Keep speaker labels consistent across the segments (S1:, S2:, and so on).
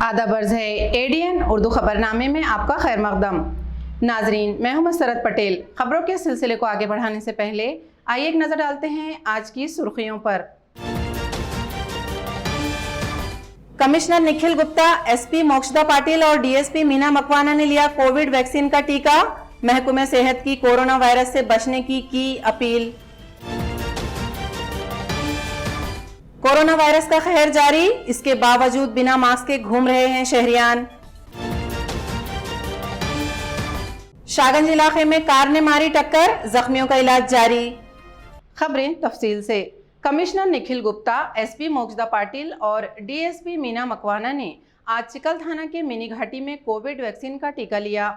S1: आदाब अर्ज़ है एडीएन उर्दू खबरनामे में आपका खैर मकदम। नाजरीन, मैं हूं मसरत पटेल। खबरों के सिलसिले को आगे बढ़ाने से पहले आइए एक नज़र डालते हैं आज की सुर्खियों पर। कमिश्नर निखिल गुप्ता, एसपी मोक्षदा पाटिल और डीएसपी मीना मकवाना ने लिया कोविड वैक्सीन का टीका। महकमे सेहत की कोरोना वायरस से बचने की अपील। कोरोना वायरस का कहर जारी, इसके बावजूद बिना मास्क के घूम रहे हैं शहरियान। शाहगंज इलाके में कार ने मारी टक्कर, जख्मियों का इलाज जारी। खबरें तफसील से। कमिश्नर निखिल गुप्ता, एसपी मोक्षदा पाटिल और डीएसपी मीना मकवाना ने आज चिकल थाना के मिनी घाटी में कोविड वैक्सीन का टीका लिया।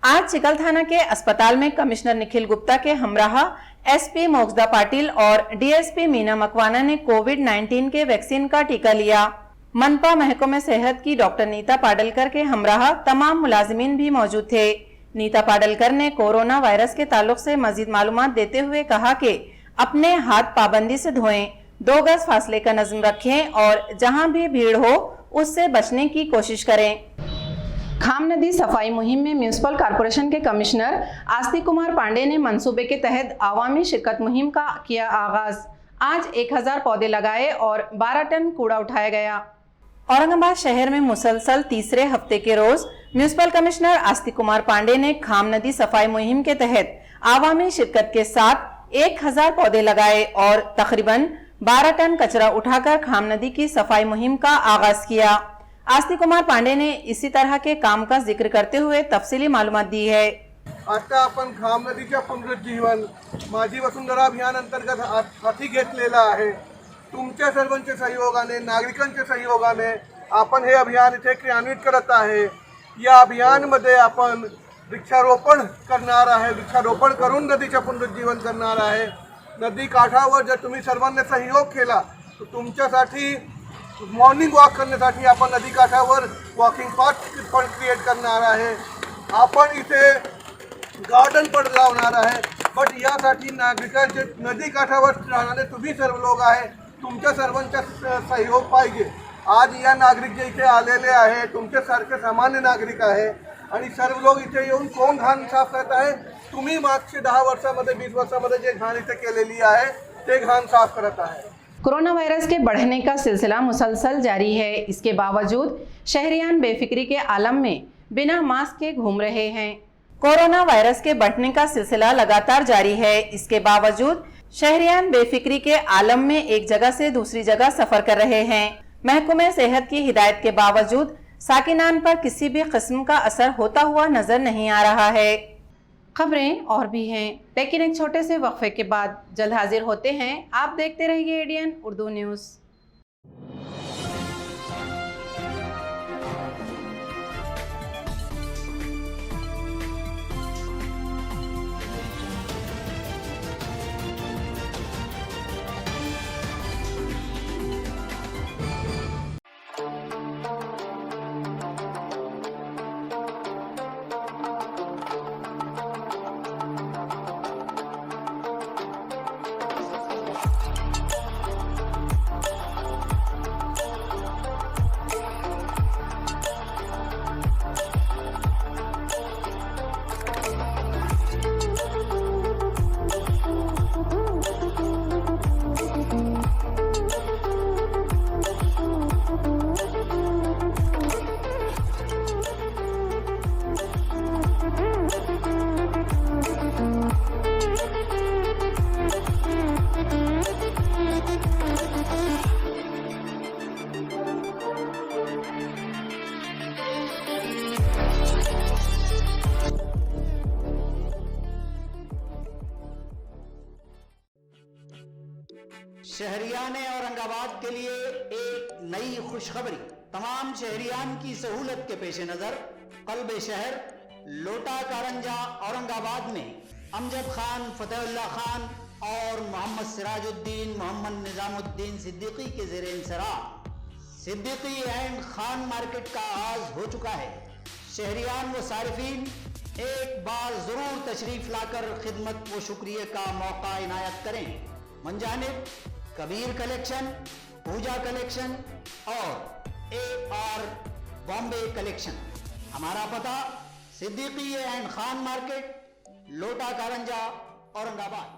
S1: आज चिकल थाना के अस्पताल में कमिश्नर निखिल गुप्ता के हमराह एसपी मोक्षदा पाटिल और डीएसपी मीना मकवाना ने कोविड-19 के वैक्सीन का टीका लिया। मनपा महकमे सेहत की डॉक्टर नीता पाडलकर के हमराह तमाम मुलाजिमीन भी मौजूद थे। नीता पाडलकर ने कोरोना वायरस के ताल्लुक से मजीद मालूमात देते हुए कहा कि अपने हाथ पाबंदी से धोएं, 2 गज फासले का नज़म रखें और जहां भी भीड़ हो उससे बचने की कोशिश करें। खाम नदी सफाई मुहिम में म्यूनिसिपल कॉरपोरेशन के कमिश्नर आस्तिक कुमार पांडे ने मंसूबे के तहत आवामी शिरकत मुहिम का किया आगाज। आज 1000 पौधे लगाए और 12 टन कूड़ा उठाया गया। औरंगाबाद शहर में मुसलसल तीसरे हफ्ते के रोज म्यूनिसिपल कमिश्नर आस्तिक कुमार पांडे ने खाम नदी सफाई मुहिम के तहत आवामी शिरकत के साथ 1000 पौधे लगाए और तकरीबन 12 टन कचरा उठाकर खाम नदी की सफाई मुहिम का आगाज किया। आस्तिक कुमार पांडे ने इसी तरह के काम का जिक्र करते हुए तफसीली मालूमात दी है।
S2: आता आपण खाम नदीच्या पुनरुज्जीवन माझी वसुंधरा अभियान अंतर्गत हाती घेतलेला आहे। तुमच्या सर्वांच्या सहयोगाने, नागरिकांच्या सहयोगाने आपण हे अभियान इथे क्रियान्वित करत आहे। या अभियानमध्ये आपण वृक्षारोपण करणार आहे, वृक्षारोपण करून नदीचे पुनरुज्जीवन करणार आहे। नदी काठावर जर तुम्ही सर्वांनी सहयोग केला तर तुमच्यासाठी मॉर्निंग वॉक करण्यासाठी आपण नदी काठावर वॉकिंग पाथ पण क्रिएट करणार आहे। आपण इथे गार्डन पण लावणार आहे। बट यासाठी नागरिकांचे नदी काठावर राहणारे तुम्ही सर्व लोक आहे, तुमच्या सर्वांचा सहयोग पाहिजे। आज या नागरिक जे इथे आलेले आहे तुमचे सारखे सामान्य नागरिक आहे आणि सर्व लोक इथे येऊन कोण घाण साफ करत आहे? तुम्ही मागचे 10 वर्षामध्ये 20 वर्षामध्ये जे घाण इथे केलेली आहे ते घाण साफ करत आहे।
S1: कोरोना वायरस के बढ़ने का सिलसिला मुसलसल जारी है। इसके बावजूद शहरियान बेफिक्री के आलम में बिना मास्क के घूम रहे हैं। कोरोना वायरस के बढ़ने का सिलसिला लगातार जारी है। इसके बावजूद शहरियान बेफिक्री के आलम में एक जगह से दूसरी जगह सफर कर रहे हैं। महकमे सेहत की हिदायत के बावजूद साकिनान पर किसी भी किस्म का असर होता हुआ नजर नहीं आ रहा है। खबरें और भी हैं, लेकिन एक छोटे से वक्फे के बाद जल्द हाजिर होते हैं। आप देखते रहिए एडीएन उर्दू न्यूज़।
S3: शहरियान औरंगाबाद के लिए एक नई खुशखबरी। तमाम शहरियान की सहूलत के पेश नजर कल्बे शहर लोटा कारंजा औरंगाबाद में अमजद खान, फतेहुल्लाह खान और मोहम्मद सिराजुद्दीन, मोहम्मद निजामुद्दीन सिद्दीकी के ज़ेरे इंसराह सिद्दीकी एंड खान मार्केट का आगाज हो चुका है। शहरियान व सारिफीन एक बार जरूर तशरीफ लाकर खिदमत व शुक्रिया का मौका इनायत करें। मंजानिब कबीर कलेक्शन, पूजा कलेक्शन और AR बॉम्बे कलेक्शन। हमारा पता सिद्दीकी एंड खान मार्केट, लोटा कारंजा, औरंगाबाद।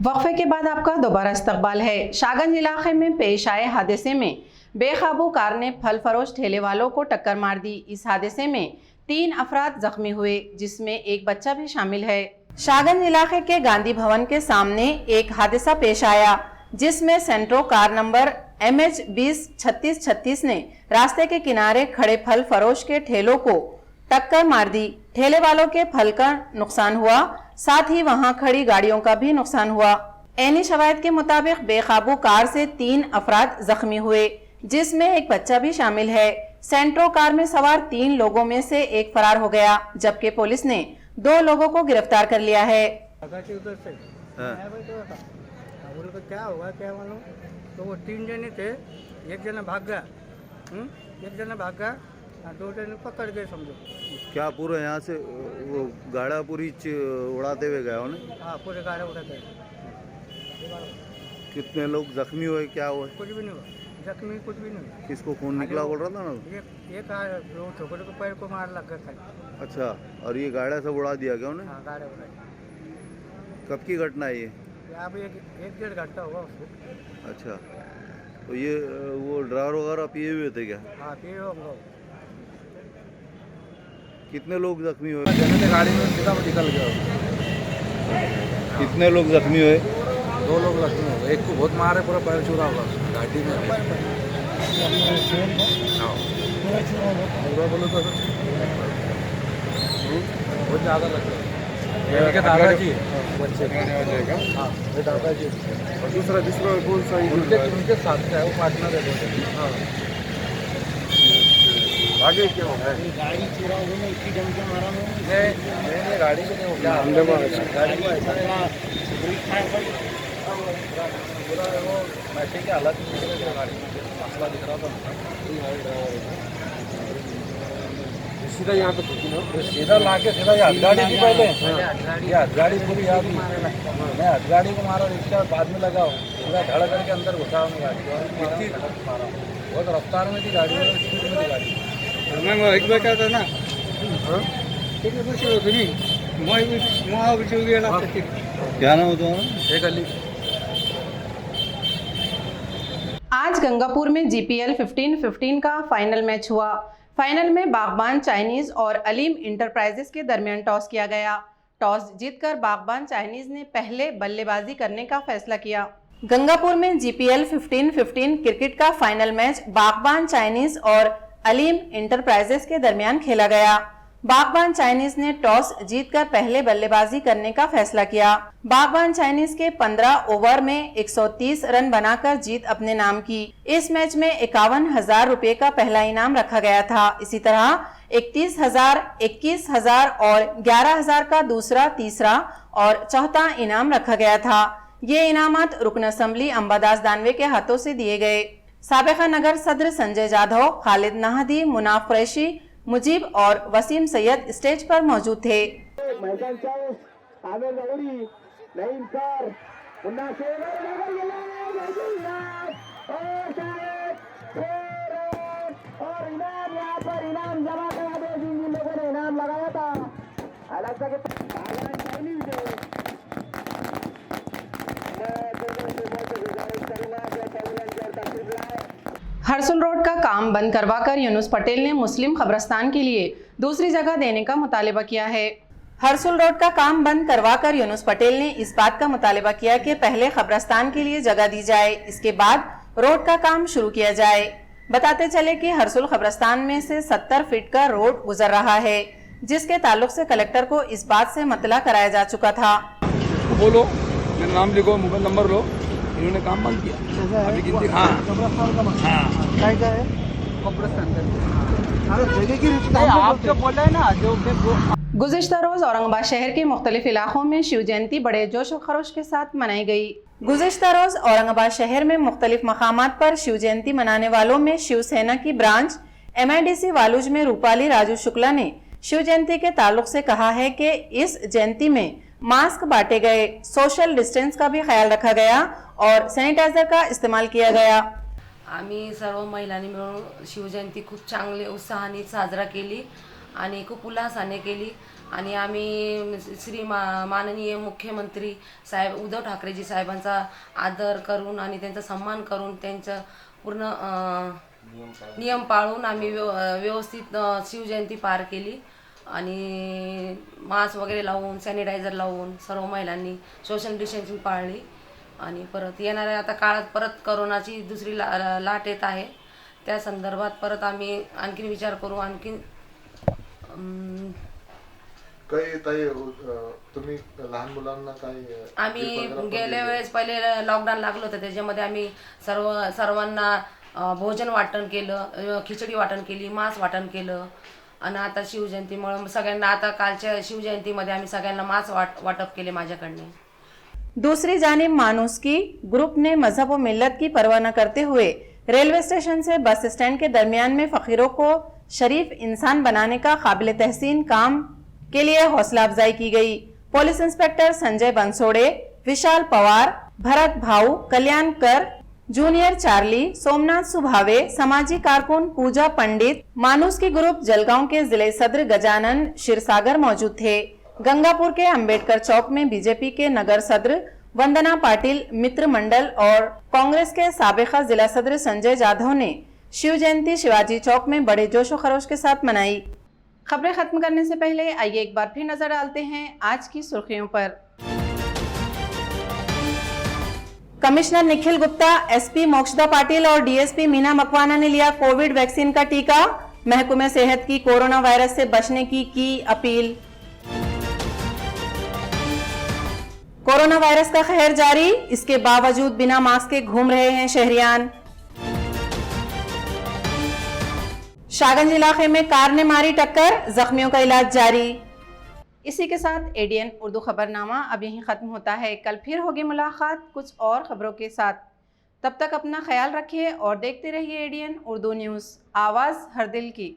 S1: वक्फे के बाद आपका दोबारा इस्तकबाल है। शाहगंज इलाके में पेश आए हादसे में बेकाबू कार ने फल फरोश ठेले वालों को टक्कर मार दी। इस हादसे में 3 अफराद जख्मी हुए, जिसमें एक बच्चा भी शामिल है। शाहगंज इलाके के गांधी भवन के सामने एक हादसा पेश आया, जिसमें सेंट्रो कार नंबर MH 203636 ने रास्ते के किनारे खड़े फल फरोश के ठेलों को टक्कर मार दी। ठेले वालों के फल का नुकसान हुआ, साथ ही वहां खड़ी गाड़ियों का भी नुकसान हुआ। ऐनी शवाहिद के मुताबिक बेकाबू कार से 3 अफराद जख्मी हुए, जिसमें एक बच्चा भी शामिल है। सेंट्रो कार में सवार 3 लोगों में से एक फरार हो गया, जबकि पुलिस ने 2 लोगों को गिरफ्तार कर लिया है।
S4: उधर से बोल क्या हुआ क्या मालूम, तो वो 3 जने थे, एक जना भाग गया, एक जना भाग गया, 2 जने पकड़ गए समझो।
S5: क्या पूरा यहाँ से वो गाड़ा पूरी उड़ाते हुए गया उन्हें?
S4: हाँ पूरे गाड़े उड़ाते।
S5: कितने लोग जख्मी हुए, क्या हुए?
S4: कुछ भी नहीं हुआ, जख्मी कुछ भी नहीं हुआ।
S5: किसको खून निकला बोल रहा था ना?
S4: एक छोकरे को पैर को मार लग गया था।
S5: अच्छा, और ये गाड़ा सब उड़ा दिया क्या उन्हें?
S4: हाँ गाड़े उड़ाए।
S5: कब की घटना है ये?
S4: अब 1-1.5 घंटा हुआ उसको।
S5: अच्छा, तो ये वो ड्राइवर वगैरह पिए हुए थे क्या?
S4: हाँ पिए होंगे।
S5: कितने लोग जख्मी हुए?
S4: गाड़ी में सीधा निकल गया।
S5: कितने लोग जख्मी हुए?
S4: 2 लोग जख्मी हो गए, एक को बहुत मारे, पूरा पैर चूरा होगा गाड़ी में। बोलो तो बहुत ज़्यादा लग गया। दादाजी बच्चे हाँ ये दादाजी, और दूसरा कौन सा? उनके साथ का है, वो पार्टनर है। हाँ आगे क्या हो गया? गाड़ी चुरा हो गई, इतनी जम के मारा मैं गाड़ी को नहीं हो गया, हमने गाड़ी को ऐसा पूरा वो बैठे के हालत में गाड़ी में मसला दिख रहा था। सीधा यहाँ पे सीधा ला के सीधा हथगाड़ी की पहले ये हथगाड़ी पूरी याद मैं हथगाड़ी को मारा, रिक्शा बाद में लगाओ, पूरा धड़ करके अंदर घुसा हूँ गाड़ी। बहुत रफ्तार में थी गाड़ी, स्पीड में थी गाड़ी। एक बार क्या था ना,
S5: क्या नाम होता है?
S4: एक अली।
S1: आज गंगापुर में GPL 15-15 का फाइनल मैच हुआ। फाइनल में बागबान चाइनीज और अलीम इंटरप्राइजेस के दरमियान टॉस किया गया। टॉस जीतकर बागबान चाइनीज ने पहले बल्लेबाजी करने का फैसला किया। गंगापुर में GPL 15-15 क्रिकेट का फाइनल मैच बागबान चाइनीज और अलीम इंटरप्राइजेस के दरमियान खेला गया। बागबान चाइनीज ने टॉस जीतकर पहले बल्लेबाजी करने का फैसला किया। बागबान चाइनीज के 15 ओवर में 130 रन बनाकर जीत अपने नाम की। इस मैच में 51,000 रुपए का पहला इनाम रखा गया था। इसी तरह 31,000, 21,000 और 11,000 का दूसरा, तीसरा और चौथा इनाम रखा गया था। ये इनामात रुकन असम्बली अंबादास दानवे के हाथों से दिए गए। साबिका नगर सदर संजय जाधव, खालिद नाहदी, मुनाफ कुरैशी, मुजीब और वसीम सैयद स्टेज पर मौजूद थे। हरसुल रोड का काम बंद करवाकर यूनुस पटेल ने मुस्लिम कब्रिस्तान के लिए दूसरी जगह देने का मुतालिबा किया है। हरसुल रोड का काम बंद करवाकर यूनुस पटेल ने इस बात का मुतालिबा किया कि पहले कब्रिस्तान के लिए जगह दी जाए, इसके बाद रोड का काम शुरू किया जाए। बताते चले कि हरसुल कब्रिस्तान में से 70 फीट का रोड गुजर रहा है, जिसके ताल्लुक से कलेक्टर को इस बात से मतला कराया जा चुका था।
S6: बोलो, मेरा नाम लिखो, मोबाइल नंबर लो, इन्होंने काम बंद किया। अभी गिनती आप जो बोल रहे हैं ना, जो
S1: गुज़िश्ता रोज औरंगाबाद शहर के मुख्तलिफ इलाकों में शिव जयंती बड़े जोश व खरोश के साथ मनाई गई। गुज़िश्ता रोज औरंगाबाद शहर में मुख्तलिफ मकामात पर शिव जयंती मनाने वालों में शिवसेना की ब्रांच MIDC वालूज में रूपाली राजू शुक्ला ने शिव जयंती के ताल्लुक से कहा है कि इस जयंती में मास्क बांटे गए, सोशल डिस्टेंस का भी ख्याल रखा गया और सैनिटाइजर का इस्तेमाल किया गया।
S7: आम्ही सर्व महिलांनी मिळून शिवजयंती खूप चांगले उत्साहाने साजरा केली आणि खूप उल्हासाने केली आणि आम्ही माननीय मुख्यमंत्री साहेब उद्धव ठाकरेजी साहेबांचा आदर करून आणि त्यांचा सन्मान करून त्यांचं पूर्ण नियम पाळून आम्ही व्यवस्थित शिवजयंती पार केली आणि मास्क वगैरे लावून सॅनिटायझर लावून सर्व महिलांनी सोशल डिस्टन्सिंग पाळली आणि परत येणाऱ्या आता काळात परत कोरोनाची दुसरी लाट येत आहे, त्या संदर्भात परत आम्ही आणखीन विचार करू। आणखीन
S8: काही ताई तुम्ही लहान मुलांना काही
S7: आम्ही गेल्या वेळेस पहिले लॉकडाऊन लागलं होतं, त्याच्यामध्ये आम्ही सर्वांना भोजन वाटण केलं, खिचडी वाटण केली, मांस वाटण केलं आणि आता शिवजयंतीमुळे सगळ्यांना आता कालच्या शिवजयंतीमध्ये आम्ही सगळ्यांना मांस वाटप केले माझ्याकडने।
S1: दूसरी जानिब मानूसकी ग्रुप ने मजहब व मिल्लत की परवाह न करते हुए रेलवे स्टेशन से बस स्टैंड के दरमियान में फकीरों को शरीफ इंसान बनाने का काबिल तहसीन काम के लिए हौसला अफजाई की गई। पुलिस इंस्पेक्टर संजय बंसोड़े, विशाल पवार, भरत भाऊ, कल्याण कर, जूनियर चार्ली, सोमनाथ सुभावे, समाजी कारकुन पूजा पंडित, मानूसकी ग्रुप जलगांव के जिले सदर गजानन क्षीरसागर मौजूद थे। गंगापुर के अंबेडकर चौक में बीजेपी के नगर सदर वंदना पाटिल मित्र मंडल और कांग्रेस के साबिका जिला सदर संजय जाधव ने शिव जयंती शिवाजी चौक में बड़े जोश व खरोश के साथ मनाई। खबरें खत्म करने से पहले आइए एक बार फिर नजर डालते हैं आज की सुर्खियों पर। कमिश्नर निखिल गुप्ता, एसपी मोक्षदा पाटिल और डीएसपी मीना मकवाना ने लिया कोविड वैक्सीन का टीका। महकमे सेहत की कोरोना वायरस से बचने की अपील। कोरोना वायरस का कहर जारी, इसके बावजूद बिना मास्क के घूम रहे हैं शहरियान। शाहगंज इलाके में कार ने मारी टक्कर, जख्मियों का इलाज जारी। इसी के साथ एडीएन उर्दू खबरनामा अब यहीं खत्म होता है। कल फिर होगी मुलाकात कुछ और खबरों के साथ। तब तक अपना ख्याल रखिए और देखते रहिए एडीएन उर्दू न्यूज़, आवाज़ हर दिल की।